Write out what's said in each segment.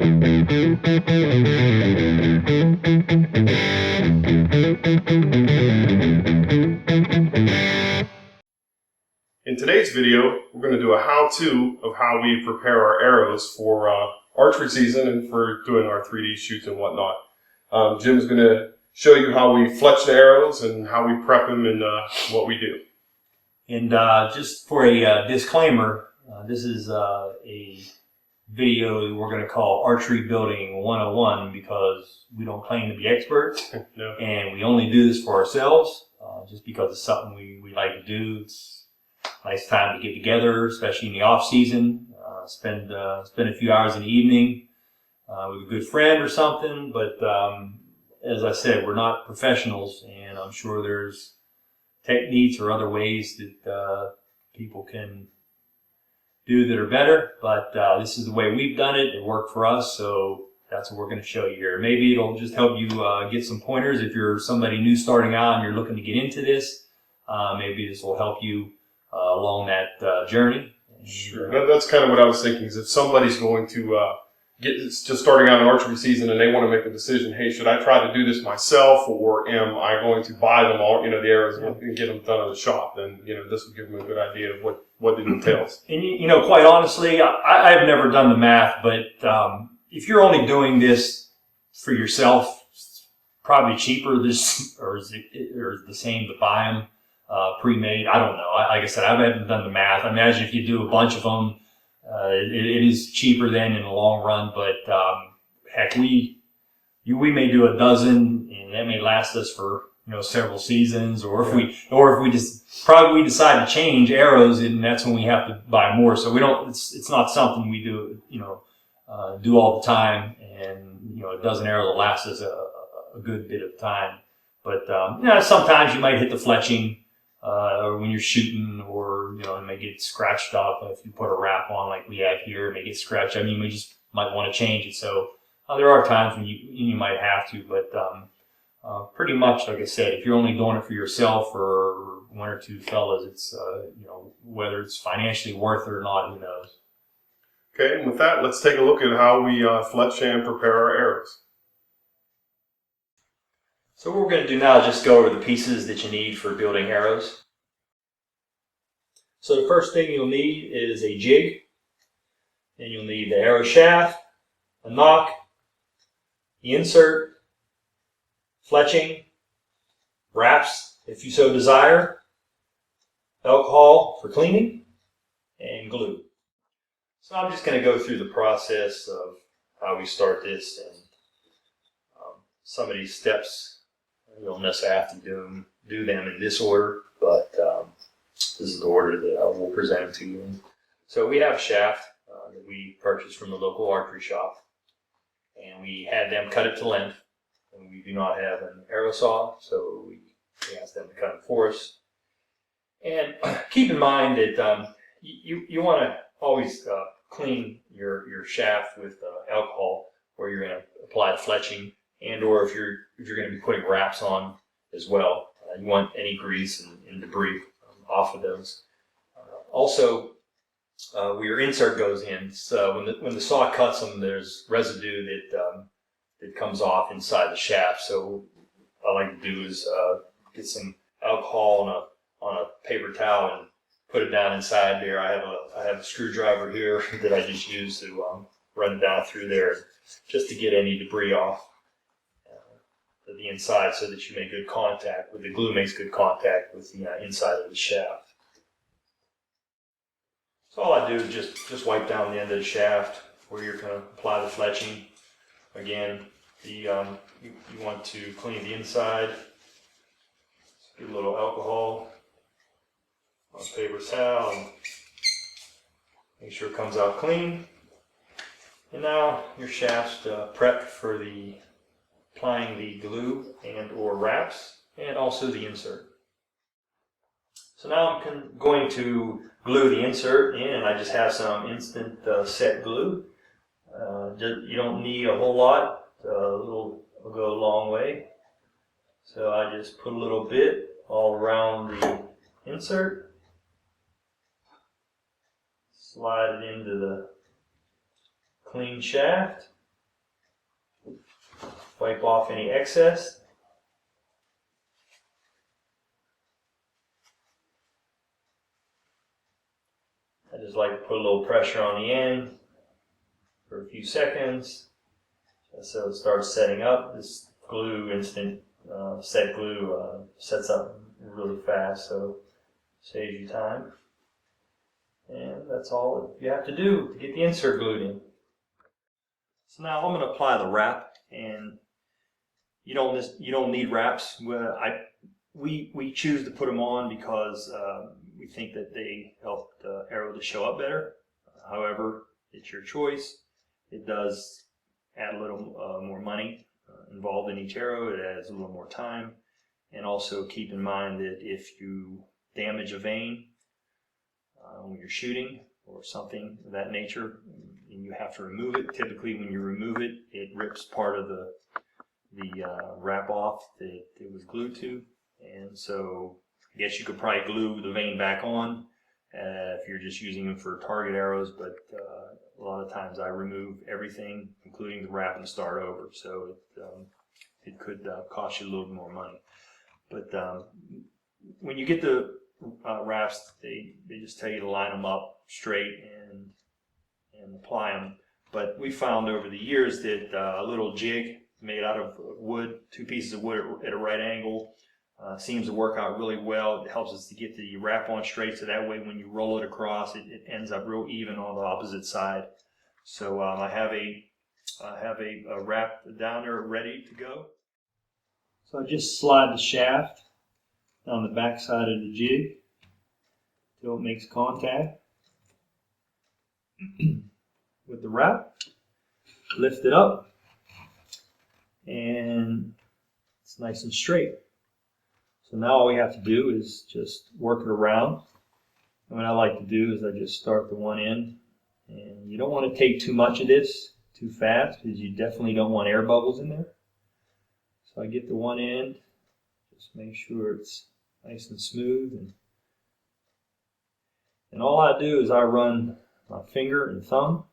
In today's video, we're going to do a how-to of how we prepare our arrows for archery season and for doing our 3D shoots and whatnot. Jim's going to show you how we fletch the arrows and how we prep them and what we do. And just for a disclaimer, this is a video we're going to call Archery Building 101 because we don't claim to be experts. No. And we only do this for ourselves just because it's something we like to do. It's a nice time to get together, especially in the off season. Spend a few hours in the evening with a good friend or something. But as I said, we're not professionals, and I'm sure there's techniques or other ways that people can do that are better. But this is the way we've done it. It worked for us, so that's what we're going to show you here. Maybe it'll just help you get some pointers if you're somebody new starting out and you're looking to get into this. Maybe this will help you along that journey. Sure. That's kind of what I was thinking, is if somebody's going to just starting out an archery season and they want to make a decision, hey, should I try to do this myself, or am I going to buy them all, the arrows and get them done at the shop? Then, this will give them a good idea of what it entails. And, quite honestly, I've never done the math, but if you're only doing this for yourself, it's probably cheaper or is the same to buy them pre-made. I don't know. Like I said, I haven't done the math. I imagine if you do a bunch of them, it is cheaper then in the long run. But heck, we may do a dozen, and that may last us for several seasons. Or if we decide to change arrows, and that's when we have to buy more. So we don't. It's not something we do do all the time. And a dozen arrows will last us a good bit of time. But sometimes you might hit the fletching. Or when you're shooting, or it may get scratched up if you put a wrap on like we have here. It may get scratched. I mean, we just might want to change it. So there are times when you might have to, but pretty much, like I said, if you're only doing it for yourself or one or two fellas, it's whether it's financially worth it or not, who knows. Okay, and with that, let's take a look at how we fletch and prepare our arrows. So what we're going to do now is just go over the pieces that you need for building arrows. So the first thing you'll need is a jig. Then you'll need the arrow shaft, a nock, the insert, fletching, wraps if you so desire, alcohol for cleaning, and glue. So I'm just going to go through the process of how we start this, and some of these steps you don't necessarily have to do them in this order, but this is the order that I will present them to you in. So we have a shaft that we purchased from the local archery shop, and we had them cut it to length. And we do not have an arrow saw, so we asked them to cut it for us. And keep in mind that you want to always clean your shaft with alcohol, where you're going to apply the fletching. And or if you're going to be putting wraps on as well, you want any grease and debris off of those. Also, where your insert goes in, so when the saw cuts them, there's residue that comes off inside the shaft. So what I like to do is get some alcohol on a paper towel and put it down inside there. I have a screwdriver here that I just use to run it down through there just to get any debris off the inside, so that you make good contact with the glue, makes good contact with the inside of the shaft. So all I do is just wipe down the end of the shaft where you're going to apply the fletching. Again, you want to clean the inside. Get a little alcohol on a paper towel and make sure it comes out clean. And now your shaft's prepped for applying the glue and or wraps, and also the insert. So now I'm going to glue the insert in, and I just have some instant set glue. You don't need a whole lot. A little will go a long way. So I just put a little bit all around the insert, slide it into the clean shaft, wipe off any excess. I just like to put a little pressure on the end for a few seconds, just so it starts setting up. This glue, instant set glue, sets up really fast, so saves you time. And that's all you have to do to get the insert glued in. So now I'm going to apply the wrap, and you don't need wraps. We choose to put them on because we think that they help the arrow to show up better. However, it's your choice. It does add a little more money involved in each arrow. It adds a little more time, and also keep in mind that if you damage a vein when you're shooting or something of that nature, and you have to remove it. Typically, when you remove it, it rips part of the wrap off that it was glued to, and so I guess you could probably glue the vein back on if you're just using them for target arrows, but a lot of times I remove everything, including the wrap, and start over, so it could cost you a little bit more money. But when you get the wraps, they just tell you to line them up straight and apply them. But we found over the years that a little jig made out of wood, 2 pieces of wood at a right angle, seems to work out really well. It helps us to get the wrap on straight, so that way when you roll it across, it ends up real even on the opposite side. So I have a wrap down there ready to go. So I just slide the shaft down the back side of the jig till it makes contact with the wrap. Lift it up, and it's nice and straight. So now all we have to do is just work it around. And what I like to do is I just start the one end, and you don't want to take too much of this too fast, because you definitely don't want air bubbles in there. So I get the one end, just make sure it's nice and smooth, and all I do is I run my finger and thumb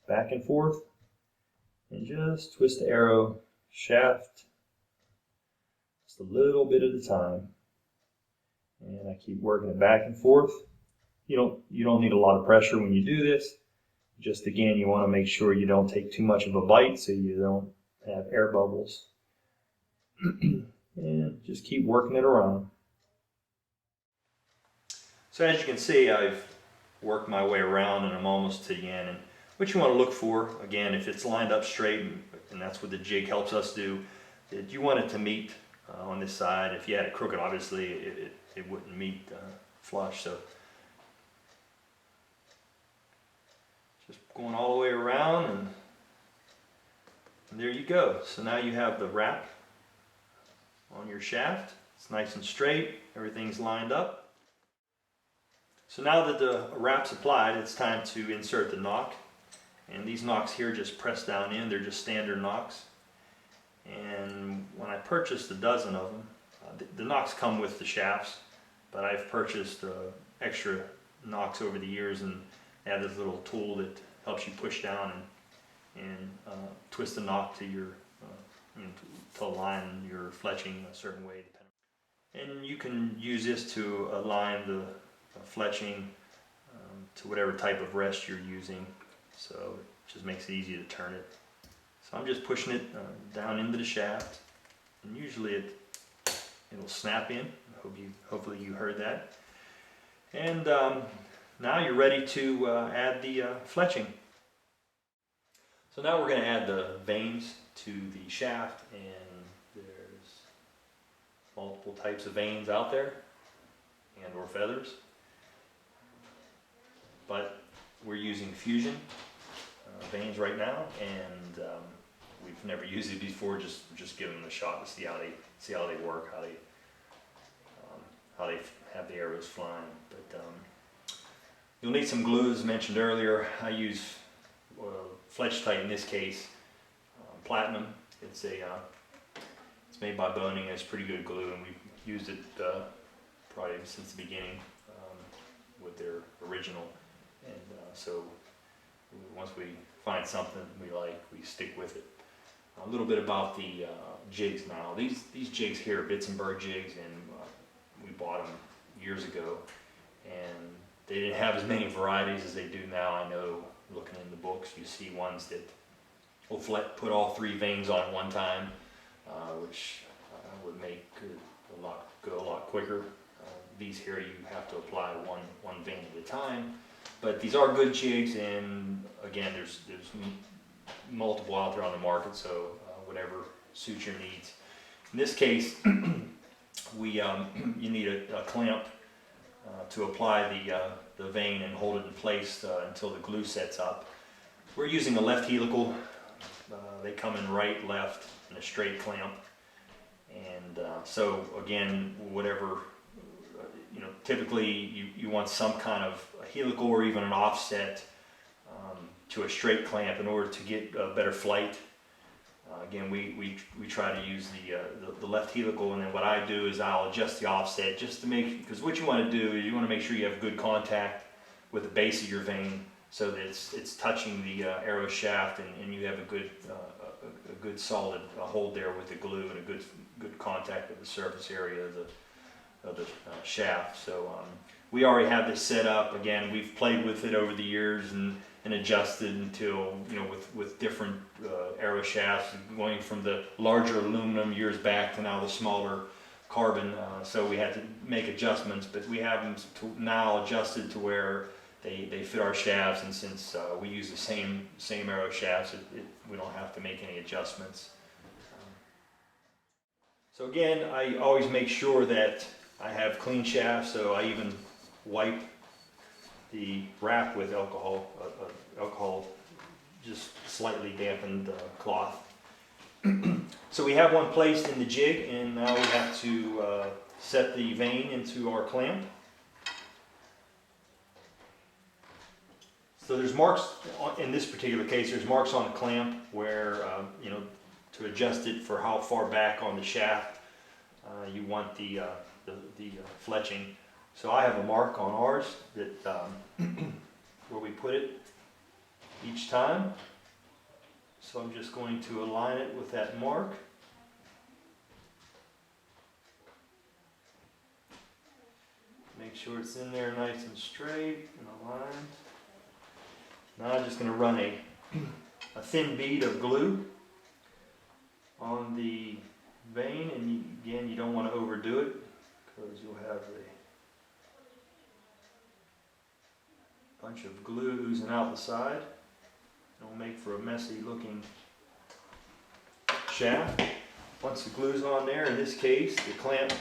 back and forth and just twist the arrow shaft just a little bit at a time, and I keep working it back and forth. You don't need a lot of pressure when you do this. Just again, you want to make sure you don't take too much of a bite so you don't have air bubbles. And just keep working it around. So as you can see, I've worked my way around and I'm almost to the end. And what you want to look for, again, if it's lined up straight, and that's what the jig helps us do, that you want it to meet on this side. If you had it crooked, obviously it wouldn't meet flush. So just going all the way around, and there you go. So now you have the wrap on your shaft. It's nice and straight, everything's lined up. So now that the wrap's applied, it's time to insert the knock. And these knocks here just press down in, they're just standard knocks. And when I purchased a dozen of them, the knocks come with the shafts, but I've purchased extra knocks over the years, and they have this little tool that helps you push down and twist the knock to your to align your fletching a certain way. And you can use this to align the fletching to whatever type of rest you're using, so it just makes it easy to turn it. So I'm just pushing it down into the shaft, and usually it'll snap in. Hopefully you heard that. And now you're ready to add the fletching. So now we're going to add the vanes to the shaft, and there's multiple types of vanes out there and or feathers, but we're using fusion vanes right now, and we've never used it before. Just give them a shot to see how they work, how they have the arrows flying. But you'll need some glue, as mentioned earlier. I use Fletch-Tite in this case, platinum. It's made by Boning. It's pretty good glue, and we've used it probably since the beginning with their original. And so once we find something we like, we stick with it. A little bit about the jigs now. These jigs here are Bitzenberg jigs, and we bought them years ago, and they didn't have as many varieties as they do now. I know, looking in the books, you see ones that will put all 3 vanes on at one time, which would make go a lot quicker. These here, you have to apply one vane at a time. But these are good jigs, and again, there's multiple out there on the market, so whatever suits your needs. In this case, you need a clamp to apply the vane and hold it in place until the glue sets up. We're using a left helical. They come in right, left, and a straight clamp. And so again, whatever, typically you want some kind of a helical or even an offset to a straight clamp in order to get a better flight. Again, we try to use the left helical, and then what I do is I'll adjust the offset just to because what you want to do is you want to make sure you have good contact with the base of your vane so that it's touching the arrow shaft, and you have a good solid hold there with the glue and a good contact with the surface area of the shaft. So we already have this set up. Again, we've played with it over the years and adjusted until, with different arrow shafts, going from the larger aluminum years back to now the smaller carbon. So we had to make adjustments, but we have them now adjusted to where they fit our shafts, and since we use the same arrow shafts, we don't have to make any adjustments. So again, I always make sure that I have clean shafts, so I even wipe the wrap with alcohol, just slightly dampened cloth. So we have one placed in the jig, and now we have to set the vane into our clamp. So there's marks, in this particular case, there's marks on the clamp where, to adjust it for how far back on the shaft you want the fletching. So I have a mark on ours that where we put it each time. So I'm just going to align it with that mark. Make sure it's in there nice and straight and aligned. Now I'm just going to run a thin bead of glue on the vane, and again, you don't want to overdo it because you'll have a bunch of glue oozing out the side. It'll make for a messy looking shaft. Once the glue's on there, in this case, the clamp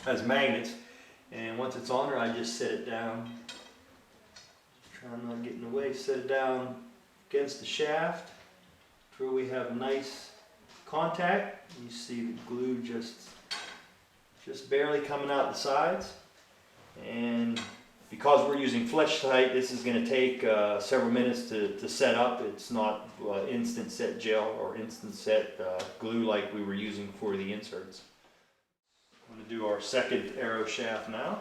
has magnets, and once it's on there, I just set it down. Try not to get in the way. Set it down against the shaft where we have nice contact. You see the glue just barely coming out the sides, and because we're using Fletching, this is going to take several minutes to set up. It's not instant set gel or instant set glue like we were using for the inserts. I'm going to do our second arrow shaft now.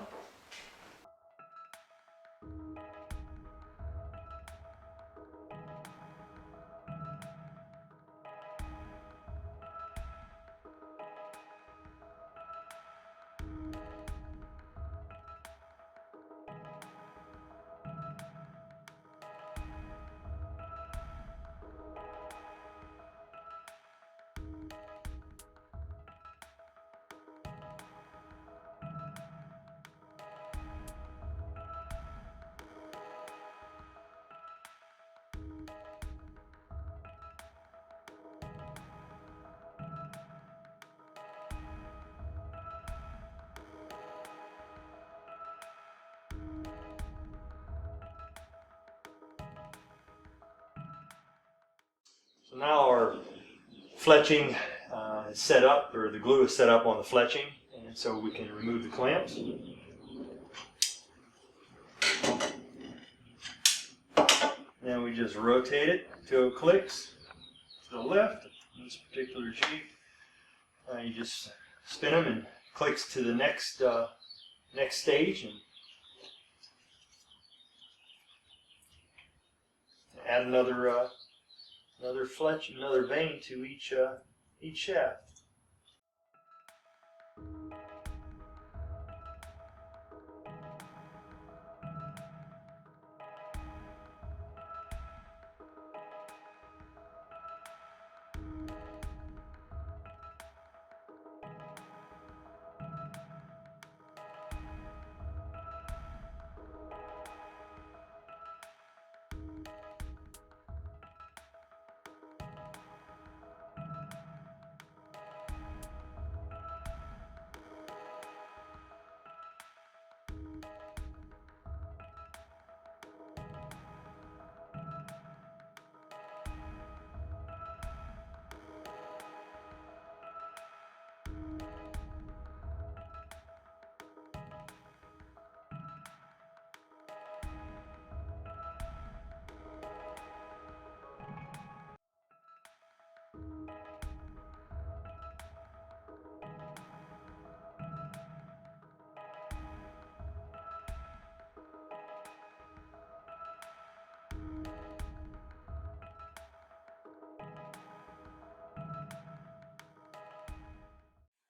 So now our fletching is set up, or the glue is set up on the fletching, and so we can remove the clamps. Then we just rotate it till it clicks to the left. In this particular jig, you just spin them and clicks to the next stage, and add another another fletch, another vein to each shaft.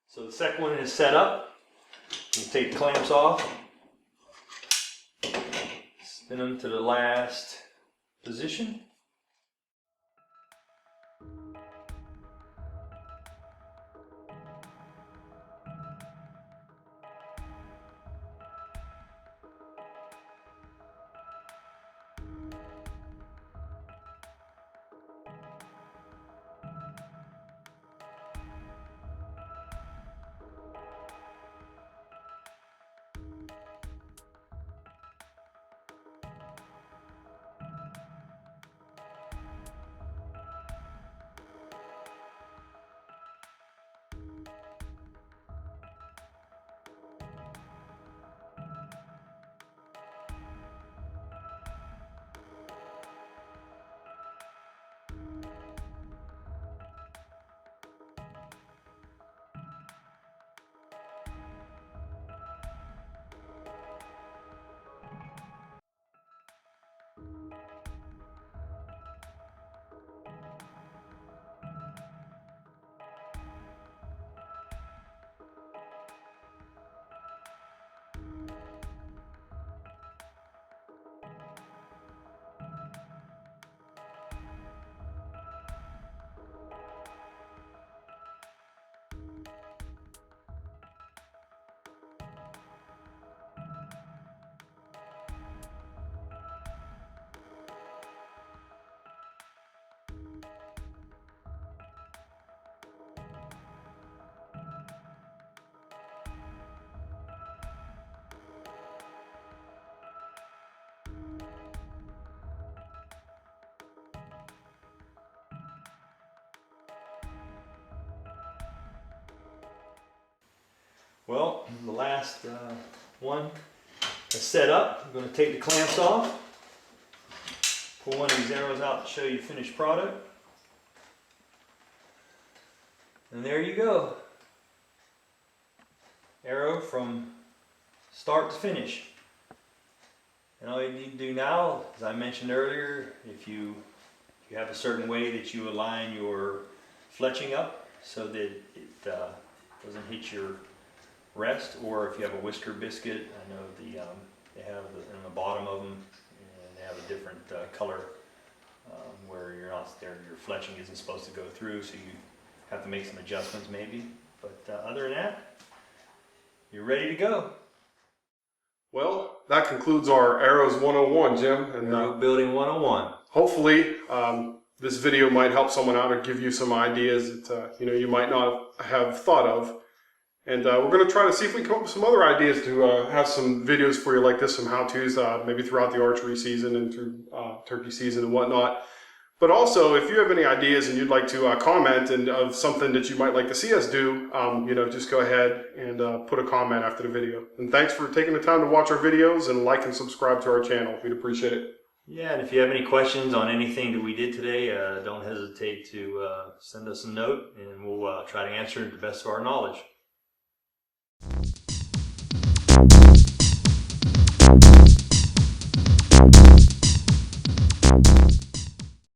So the second one is set up. You take the clamps off, spin them to the last position. Well, the last one is set up. I'm going to take the clamps off, pull one of these arrows out to show you the finished product. And there you go. Arrow from start to finish. And all you need to do now, as I mentioned earlier, if you have a certain way that you align your fletching up so that it doesn't hit your rest, or if you have a whisker biscuit, I know they have in the bottom of them, and they have a different color where you're not there, your fletching isn't supposed to go through, so you have to make some adjustments maybe. But other than that, you're ready to go. Well, that concludes our Arrows 101, Jim. And Arrow Building 101. hopefully this video might help someone out or give you some ideas that you might not have thought of. And we're going to try to see if we can come up with some other ideas to have some videos for you like this, some how-tos, maybe throughout the archery season and through turkey season and whatnot. But also, if you have any ideas and you'd like to comment and of something that you might like to see us do, just go ahead and put a comment after the video. And thanks for taking the time to watch our videos and like and subscribe to our channel. We'd appreciate it. Yeah, and if you have any questions on anything that we did today, don't hesitate to send us a note, and we'll try to answer it to the best of our knowledge.